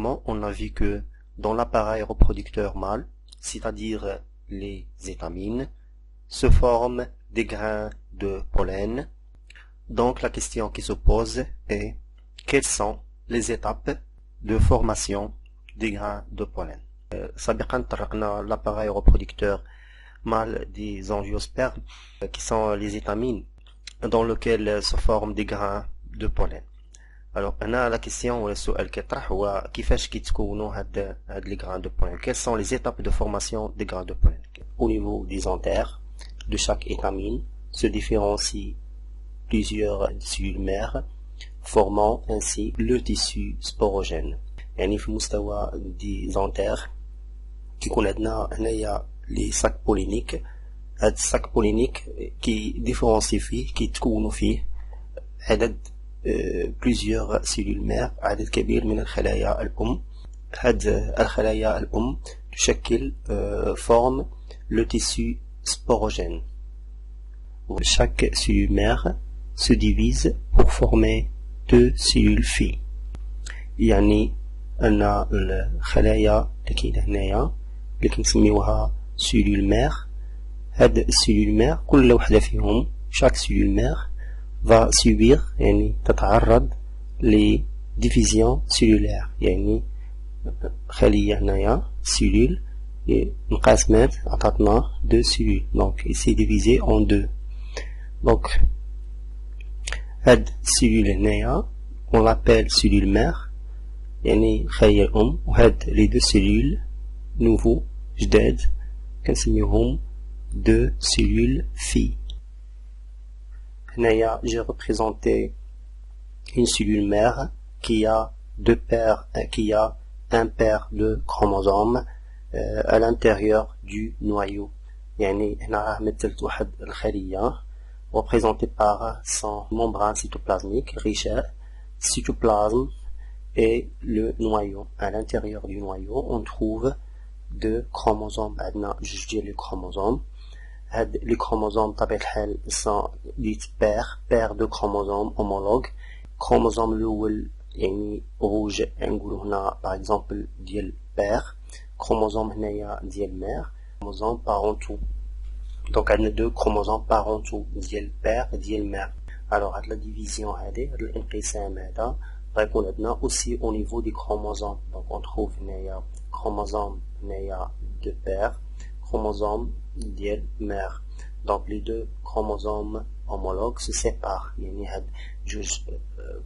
précédemment, on a vu que dans l'appareil reproducteur mâle, c'est-à-dire les étamines, se forment des grains de pollen. Donc la question qui se pose est quelles sont les étapes de formation des grains de pollen. سابقا طرقنا l'appareil reproducteur mâle des angiospermes qui sont les étamines dans lequel se forment des grains de pollen. Alors هنا la question ولا السؤال كيطرح هو كيفاش كيتكونوا هاد les grains de pollen. Quelles sont les étapes de formation des grains de pollen? Au niveau des anthères de chaque étamine se différencient plusieurs cellules mères formant ainsi le tissu sporogène. يعني في مستوى des anthères كيكون عندنا هنايا les sacs polliniques. هاد الساك بولينيك كي ديفرونسي فيه كيتكونوا فيه عدد plusieurs cellules mères عدد كبير من الخلايا الأم. هاد الخلايا الأم تشكل forme le tissu sporogène. Chaque cellule mère se divise pour former deux cellules filles. يعني أن الخلايا اللي كاينة هنايا اللي كنسميوها cellule mère. هاد السيلول مير كل وحدة فيهم chaque cellule mère va subir يعني تتعرض ل division cellulaire. يعني خلية هنايا cellule انقسمت عطاتنا deux cellules donc il s'est divisé en deux. donc هاد السيلول هنايا on l'appelle cellule mère يعني خلية الأم. وهاد les deux cellules nouveaux جداد كنسميوهم deux cellules filles. Là, j'ai représenté une cellule mère qui a un paire de chromosomes à l'intérieur du noyau. يعني هنا راه مثلت واحد الخلية représentée par son membrane cytoplasmique غشاء cytoplasme et le noyau. À l'intérieur du noyau, on trouve deux chromosomes. عندنا جوج ديال les chromosomes. Les chromosomes طبيعة الحال sont ديت paire de chromosomes homologues. chromosome الأول يعني روج نقولو هنا par exemple ديال père. chromosome هنايا ديال mère. chromosomes parentaux. donc عندنا deux chromosomes parentaux ديال père ديال mère. alors هاد la division هادي هاد الانقسام هذا غيكون عندنا aussi au niveau des chromosomes. donc on trouve هنايا chromosome هنايا de père chromosome ديال mère. donc les deux chromosomes homologues se séparent. يعني هاد جوج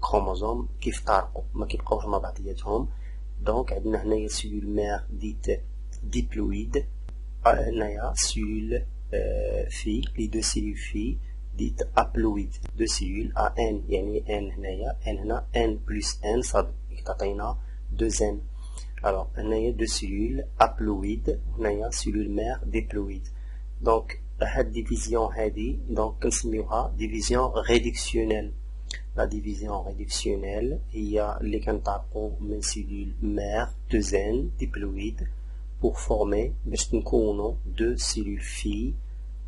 chromosomes كيفترقوا ما كيبقاوش مع بعضياتهم. donc عندنا هنايا cellule mère ديت diploïde. هنايا cellule fille les deux cellules filles ديت haploïde. deux cellules à n يعني n هنايا n هنا n plus n صافي تعطينا 2n. alors هنايا deux cellules haploïdes وهنايا cellule mère diploïde. donc هاد division هادي donc كنسميوها division réductionnelle. la division réductionnelle هي اللي كنطلقوا من cellule mère 2n diploïde pour former باش نكونوا deux cellules filles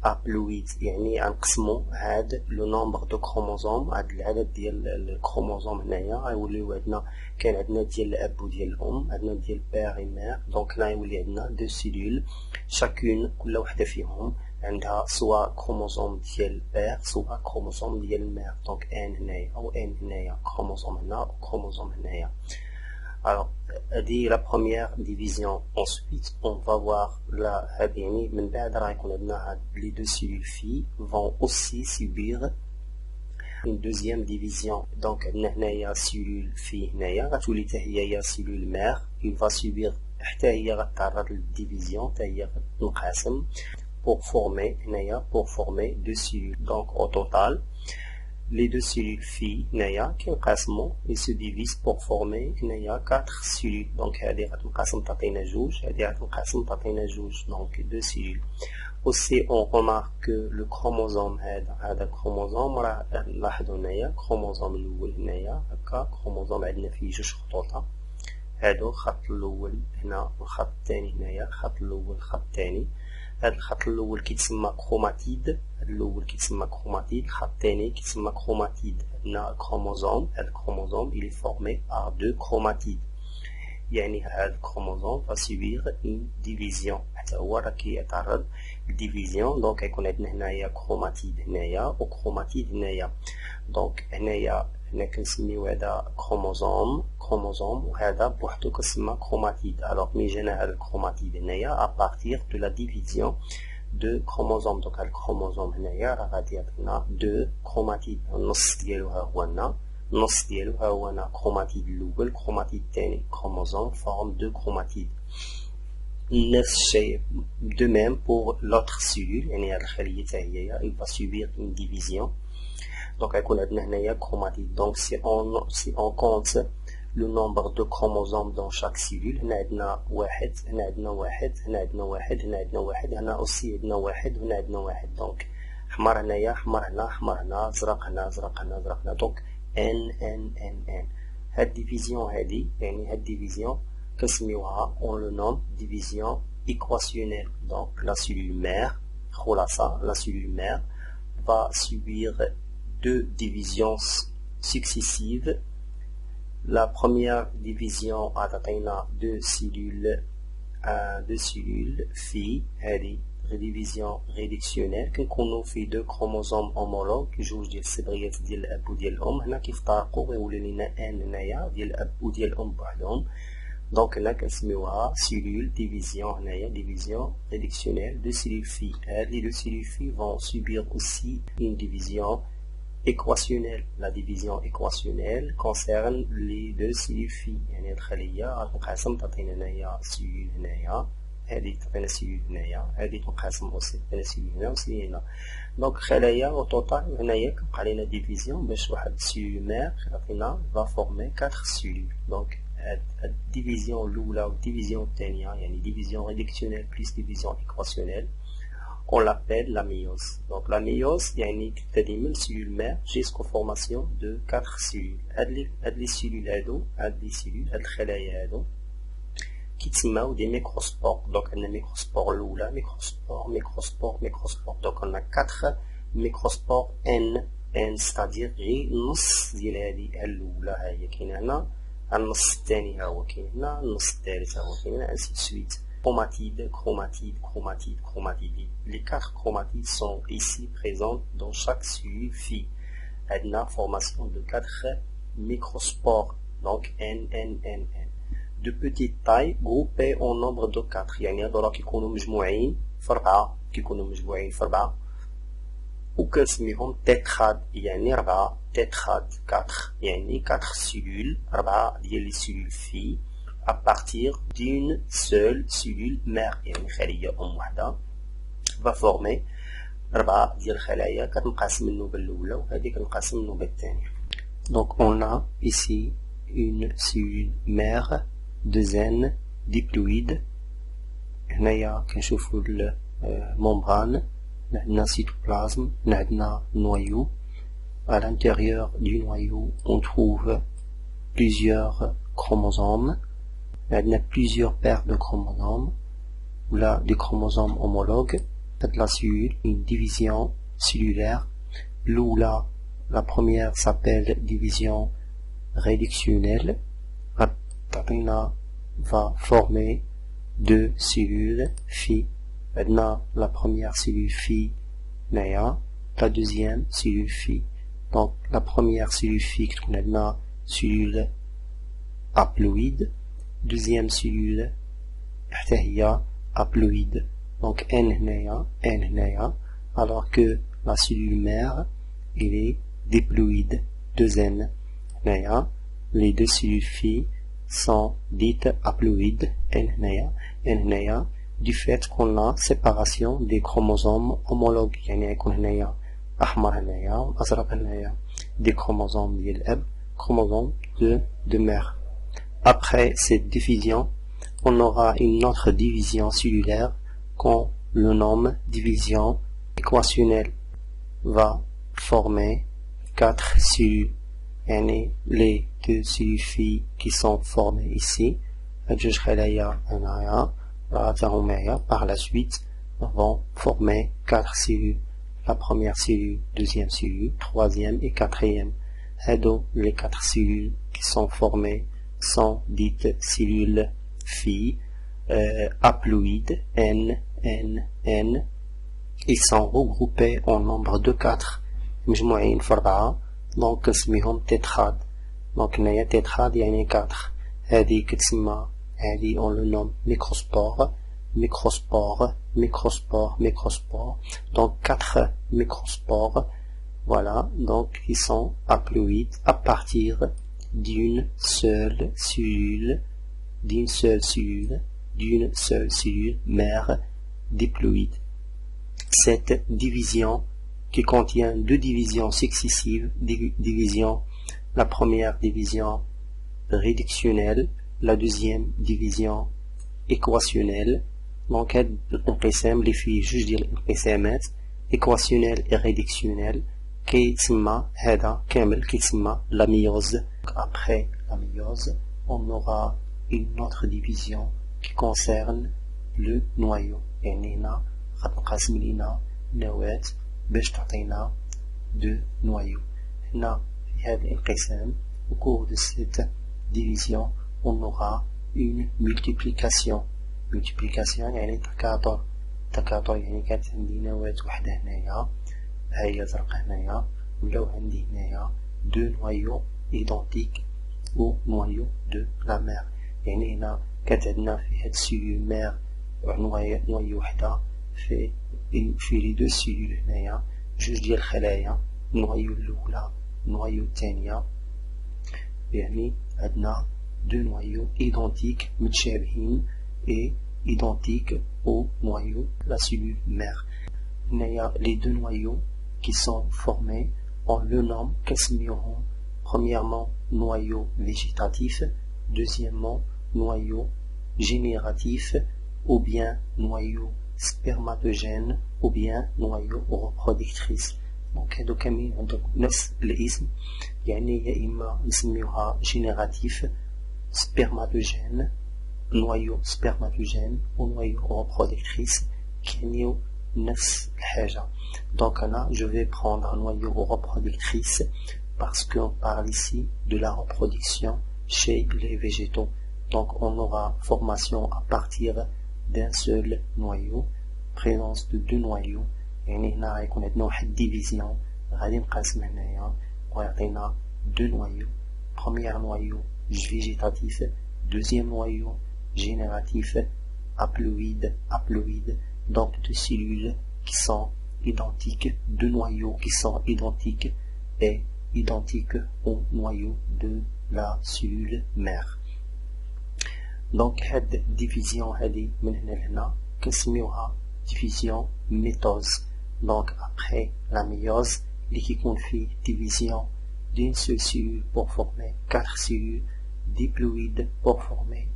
haploïdes. يعني غنقسموا هاد لو نومبر دو كروموزوم هاد العدد ديال الكروموزوم هنايا غيوليو عندنا كاين عندنا ديال الاب وديال الام عندنا ديال بير اي مير. دونك هنا يولي عندنا دو سيلول شاكون كل وحده فيهم عندها سوا كروموزوم ديال بير سوا كروموزوم ديال المير. دونك ان هنايا او ان هنايا كروموزوم هنا وكروموزوم هنايا. alors هذه la première division. ensuite on va voir la يعني من بعد راه يكون عندنا les deux cellules filles vont aussi subir une deuxième division. donc عندنا هنايا cellule fille هنايا غتولي حتى هي cellule mère il va subir حتى هي غتعرض للديفيزيون حتى هي غتنقسم pour former هنايا pour former deux cellules. donc au total les deux cellules filles هنايا كينقسموا ils se divisent pour former هنايا 4 cellules. donc هذه غتنقسم تعطينا جوج هذه غتنقسم تعطينا جوج. donc deux cellules. aussi on remarque que le chromosome هذا الكروموزوم راه نلاحظوا هنايا الكروموزوم الاول هنايا هكا كروموزوم عندنا فيه جوج خطوطه هادو الخط الاول هنا والخط الثاني هنايا الخط الاول الخط الثاني. هذا الخط الاول كيتسمى كروماتيد. هذا الاول كيتسمى كروماتيد الخط الثاني كيتسمى كروماتيد. عندنا الكروموزوم هذا الكروموزوم il est formé par deux chromatides. يعني هذا الكروموزوم va subir une division حتى هو راه كيتعرض للديفيزيون. دونك يكون عندنا هنايا كروماتيد هنايا وكروماتيد هنايا. دونك هنايا كنسميو هذا كروموزوم وهذا بوحدو كيسمى كروماتيد. الوغ ملي جانا هذا الكروماتيد هنايا ابارتيغ دو لا ديفيزيون دو كروموزوم. دونك هذا الكروموزوم هنايا راه غادي يعطينا دو كروماتيد. النص ديالو ها هو هنا، النص ديالو ها هو هنا كروماتيد الاول، كروماتيد الثاني. كروموزوم فورم دو كروماتيد. نفس الشيء de même pour l'autre cellule، يعني هاد الخلية حتى هي il va subir une division. donc يكون عندنا هنايا كروماتيد. donc si on compte le nombre de chromosomes dans chaque cellule، هنا عندنا واحد، هنا عندنا واحد، هنا عندنا واحد، هنا عندنا واحد، هنا aussi عندنا واحد، وهنا عندنا واحد. donc احمر هنايا، احمر هنا، احمر هنا، ازرق هنا، ازرق هنا، ازرق هنا. donc n. هاد ديفيزيون هادي، يعني هاد ديفيزيون كنسميوها on le nomme division équationnelle. donc la cellule mère خلاصة la cellule mère va subir deux divisions successives. la première division عطينا deux cellules filles. هذه division réductionnelle كنكونوا في deux chromosomes homologues، جوج ديال الصبغيات ديال الاب وديال الام. هنا كيفترقوا ويولي لنا ان هنايا ديال الاب وديال الام بوحدهم. donc هنا كنسميوها cellule division هنايا division réductionnelle de cellules filles. هذه les deux cellules filles vont subir aussi une division équationnelle. la division équationnelle concerne les deux cellules filles. يعني هاد الخلية غتنقسم تعطينا هنايا cellule هنايا، هذه تعطينا cellule هنايا، هذه تنقسم aussi تعطينا cellule هنا وسي هنا. donc خلايا au total هنايا كنبقى لينا division باش واحد cellule mère تعطينا va former 4 cellules. donc الديفيزيون الأولى والديفيزيون الثانية يعني division réductionnelle plus division équationnelle on l'appelle la méiose. donc la méiose يعني تبتدي من cellule mère jusqu'aux formation de 4 cellules. هاد لي cellules هادو، هاد الخلايا هادو كيتسماو دي ميكروسبور. donc عندنا ميكروسبور الأولى، ميكروسبور. donc عندنا 4 ميكروسبور n c'est-à-dire غير نص ديال هادي الأولى ها هي كاينة هنا، النص الثاني ها هو كاين هنا، النص الثالث ها هو كاين هنا، ainsi de suite. chromatide. les 4 chromatides sont ici présentes dans chaque cellule fille. عندنا formation de 4 microspores. donc n. de petite taille groupés en nombre de 4. يعني هادو راه كيكونوا مجموعين في 4 وكنسميهم تيتراد. يعني 4 تيتراد 4 يعني 4 cellules، 4 ديال لي cellules filles à partir d'une seule cellule mère. يعني خلية أم وحدة va former 4 ديال الخلايا كتنقسم النوبة الأولى وهذه كتنقسم النوبة الثانية. donc on a ici une cellule mère de zen diploïde. هنايا كنشوفو الممبران، عندنا cytoplasme، عندنا noyau. à l'intérieur du noyau on trouve plusieurs chromosomes. عندنا plusieurs paires de chromosomes ou là des chromosomes homologues. cette la cellule une division cellulaire. l'oula la première s'appelle division réductionnelle. va former deux cellules filles. Maintenant la première cellule fille Naya, la deuxième cellule fille. donc la première cellule fille qu'on a cellule haploïde, deuxième cellule haploïde. donc n هنايا alors que la cellule mère elle est diploïde 2n. هنايا les deux cellules filles sont dites haploïdes n هنايا du fait qu'on a séparation des chromosomes homologues. يعني يكون هنايا أحمر هنايا وأزرق هنايا des chromosomes ديال الأب، chromosomes de mère. après cette division on aura une autre division cellulaire qu'on le nomme division équationnelle. va former 4 cellules. يعني les deux cellules filles qui sont formées ici جوج خلايا هنايا par la suite vont former 4 cellules. la première cellule, deuxième cellule, troisième et quatrième. les 4 cellules qui sont formées sont dites cellules filles, haploïdes N, N, N. Ils sont regroupés en nombre de 4 مجموعين في 4 دونك كنسميهم tétrades. دونك هنايا tétrade يعني 4. هذه كتسمى هذه on le nomme microspore, microspore, microspore, microspore. Donc 4 microspores. Voilà, donc ils sont haploïdes à partir d'une seule cellule mère diploïde. Cette division qui contient deux divisions successives, la première division réductionnelle, la deuxième division équationnelle. Donc les filles juge dire équationnelle et réductionnelle qui s'imma هذا كامل qui s'imma la méiose. Après la méiose, on aura une autre division qui concerne le noyau. يعني هنا غتنقسم لينا نواة باش تعطينا deux noyaux. هنا في هذا الانقسام au cours de cette division on aura une multiplication يعني تكاثر يعني كانت عندي نواة وحدة هنايا هي زرقاء هنايا ولاو عندي هنايا deux noyaux identiques au noyau de la mère. يعني هنا كانت عندنا في هاد السيلول مير نويو وحدة في لي دو سيلول هنايا جوج ديال الخلايا النويو الأولى النويو الثانية يعني عندنا دو نويو identiques متشابهين et identiques au noyau la cellule mère. هنايا les deux noyaux qui sont formés on le nomme كنسميوهم premièrement noyau végétatif, deuxièmement noyau génératif ou bien noyau spermatogène ou bien noyau reproductrice. Donc هادو كاملين عندهم نفس الاسم يعني يا إما نسميوها génératif spermatogène noyau spermatogène ou noyau reproductrice كيعنيو نفس الحاجة. Donc là je vais prendre un noyau reproductrice parce qu'on parle ici de la reproduction chez les végétaux. Donc on aura formation à partir d'un seul noyau, présence de deux noyaux. يعني هنا غيكون عندنا واحد division غادي نقسم هنايا ويعطينا deux noyaux. Premier noyau végétatif, deuxième noyau génératif haploïde. Donc deux cellules qui sont identiques, deux noyaux qui sont identiques et identiques au noyau de la cellule mère. Donc cette division هذه من هنا لهنا كنسميوها division métose. Donc après la méiose اللي كيكون فيه division d'une seule cellule pour former 4 cellules diploïdes pour former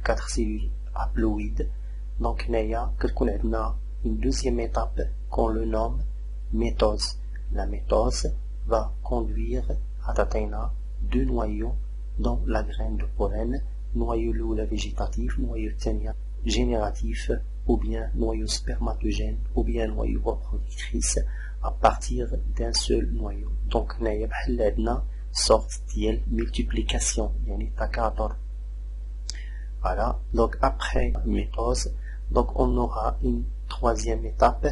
4 cellules haploïdes. Donc هنايا كتكون عندنا une deuxième étape qu'on le nomme métose. La métose va conduire à تعطينا deux noyaux dans la graine de pollen, noyau الأولى végétatif, noyau الثانية génératif, ou bien noyau spermatogène, ou bien noyau reproductrice à partir d'un seul noyau. Donc هنايا بحال عندنا sorte ديال multiplication يعني تكاثر. Voilà, donc après métose, donc on aura une troisième étape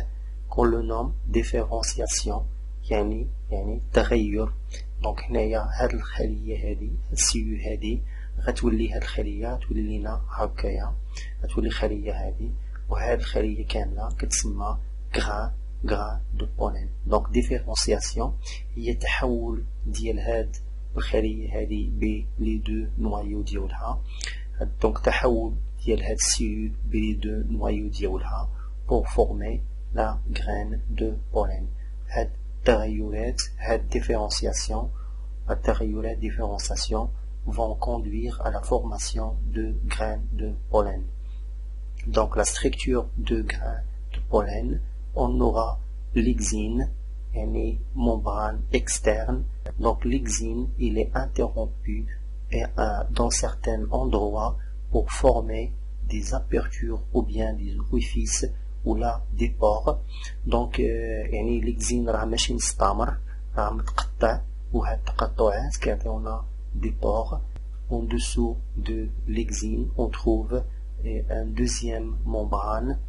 qu'on le nomme différenciation يعني تغير. دونك هنايا هاد الخلية هادي السيول هادي غتولي هاد الخلية تولي لينا هكايا غتولي الخلية هادي وهاد الخلية كاملة كتسمى غران دو بولين. دونك ديفيرونسياسيون هي تحول ديال هاد الخلية هادي بين لي دو نوايو ديالها. دونك تحول ديال هاد السيول بين لي دو نوايو ديالها pour former la graine de pollen. هاد التغيرات هاد différenciation vont conduire à la formation de graines de pollen. Donc la structure de grains de pollen, on aura l'exine, une membrane externe. Donc l'exine, il est interrompu dans certains endroits pour former des apertures ou bien des orifices ou là des pores. Donc يعني l'exine راه ماشي مستمر راه متقطع وهاد التقطعات كيعطيونا دي بور en dessous de l'exine, on trouve un deuxième membrane,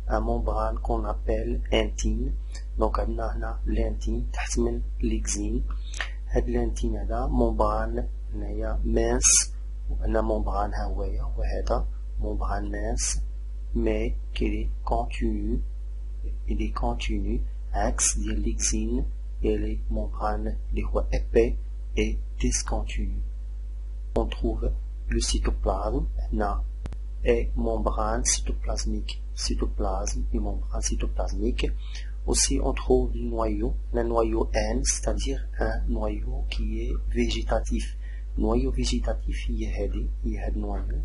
un membrane qu'on appelle intine. Donc on a l'intine تحت من l'exine. هاد l'intine هذا membrane mince, وأنا membrane هواية وهذا membrane mince mais qui est continu عكس ديال l'exine et les membranes اللي هو épais et discontinu. On trouve le cytoplasme هنا et membrane cytoplasmique, cytoplasme et membrane cytoplasmique. Aussi on trouve le noyau N, c'est-à-dire un noyau qui est végétatif. Noyau végétatif il y a noyau.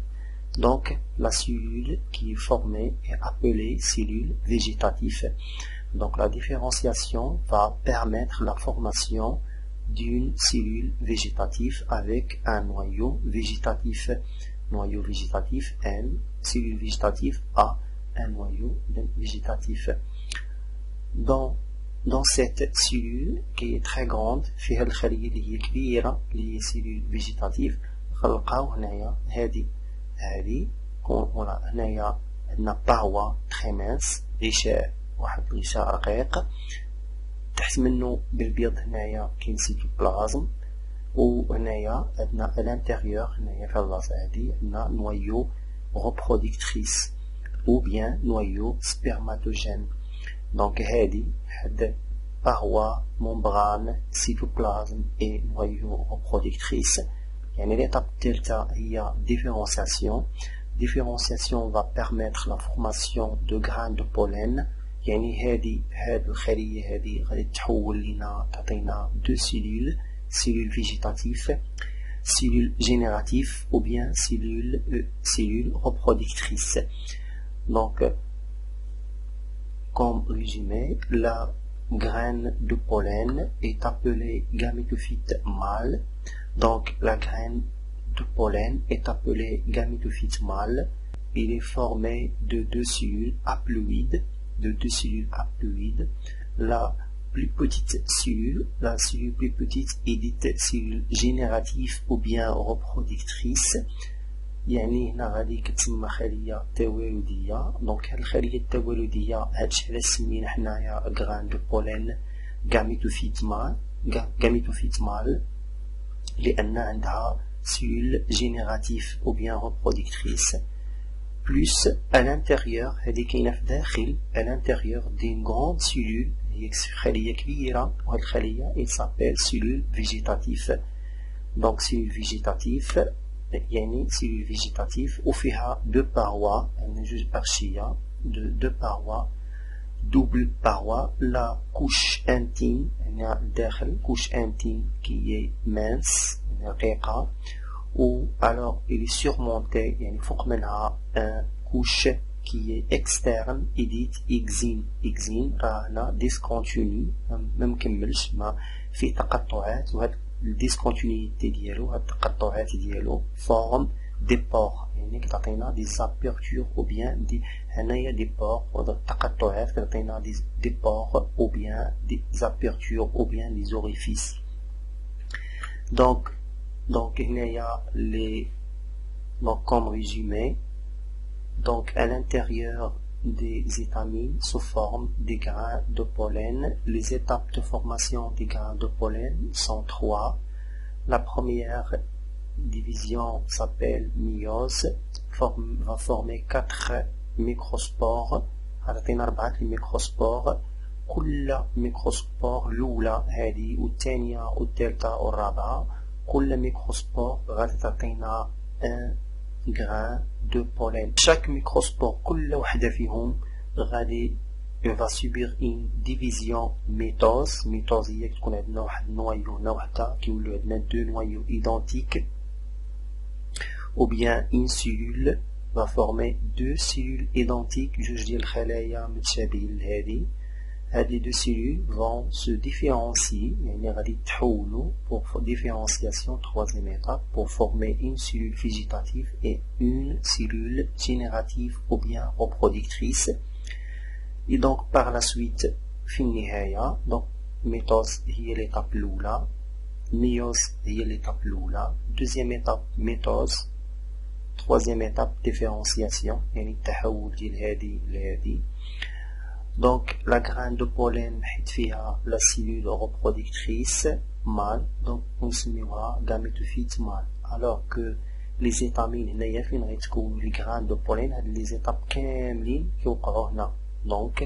Donc la cellule qui est formée est appelée cellule végétative. Donc la différenciation va permettre la formation d'une cellule végétative avec un noyau végétatif. Noyau végétatif N, cellule végétative A, un noyau végétatif. Dans cette cellule qui est très grande, فيها الخلية اللي هي كبيرة اللي هي cellule végétative, غنلقاو هنايا هذه هنايا عندنا paroi très mince، غشاء، واحد الغشاء رقيق، تحت منه بالبيض هنايا كاين سيتوبلازم، وهنايا عندنا الانتيريور هنايا في البلاصة هادي عندنا نويو reproductrice ou bien noyau spermatogène. Donc هادي حد paroi, membrane, cytoplasme et noyau reproductrice. يعني l'étape delta هي différenciation. Différenciation va permettre la formation de grains de pollen. يعني هاد الخلية هادي غادي تحول لنا تعطينا deux cellules, cellule végétative, cellule générative ou bien cellule reproductrice. Donc comme résumé, la graine de pollen est appelée gamétophyte mâle. Donc la graine de pollen est appelée gamétophyte mâle. Il est formé de deux cellules haploïdes. La plus petite cellule, la cellule plus petite est dite cellule générative ou bien reproductrice. يعني هنا غادي كتسمى خلية تولدية. دونك هاد الخلية التولدية هادشي علاش سمينا حنايا غران دو بولين غاميتوفيت مال لأن عندها cellule générative ou bien reproductrice. Plus à l'intérieur هادي كاينة في داخل à l'intérieur d'une grande cellule هي خلية كبيرة، وهاد الخلية il s'appelle cellule végétative. Donc cellule végétative يعني cellule végétative وفيها deux parois، يعني جوج أغشية deux parois، double paroi, la couche intime يعني الداخل couche intime qui est mince يعني رقيقة، ou alors il est surmonté يعني فوق منها un couche qui est externe et dite exine راه هنا discontinu ما مكملش ما فيه تقطعات، وهاد الديسكونتينيتي ديالو هاد التقطعات ديالو forme des pores يعني كتعطينا des apertures ou bien دي هنايا des pores، وهاد التقطعات كتعطينا des pores ou bien des apertures ou bien des orifices. Donc هنايا les donc comme résumé, donc à l'intérieur des étamines se forment des grains de pollen. Les étapes de formation des grains de pollen sont trois. La première division s'appelle méiose, va former 4 microspores. عطينا 4 microspores. كل ميكروسبور الأولى هذه والثانية والثالثة والرابعة، كل ميكروسبور غادي تعطينا un grain de pollen. Chaque microspore كل وحدة فيهم غادي va subir une division métose. métose هي تكون عندنا واحد النويو هنا وحدة كيولو عندنا deux noyaux identiques، ou bien une cellule va former deux cellules identiques، جوج ديال الخلايا متشابهين لهذه. Les deux cellules vont se différencier يعني غادي يتحولوا pour différenciation troisième étape pour former une cellule végétative et une cellule générative ou bien reproductrice. Et donc par la suite في النهاية donc métose هي l'étape الأولى. ميوز هي l'étape الأولى. Deuxième étape ميتوز. Troisième étape différenciation يعني التحول ديال هذه لهذه. Donc la graine de pollen حيت فيها la cellule reproductrice mâle donc نسميوها gamétophyte mâle. Alors que les étamines هنايا فين غيتكونوا les graines de pollen هاد les étapes كاملين كيوقعوا هنا. Donc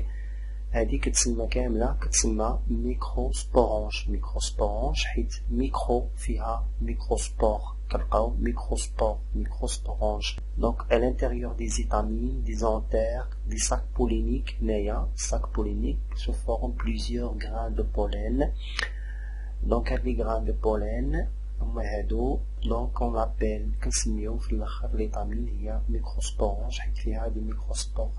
هذه كتسمى كاملة كتسمى ميكروسبورونج. ميكروسبورونج حيت ميكرو فيها ميكروسبور كنلقاو ميكروسبورونج. Donc à l'intérieur des étamines, des anthères, des sacs polliniques هنايا sacs polliniques se forment plusieurs grains de pollen. Donc هاد les grains de pollen هما هادو donc on l'appelle كنسميو في الاخر l'étamine هي ميكروسبورونج حيت فيها دي ميكروسبور.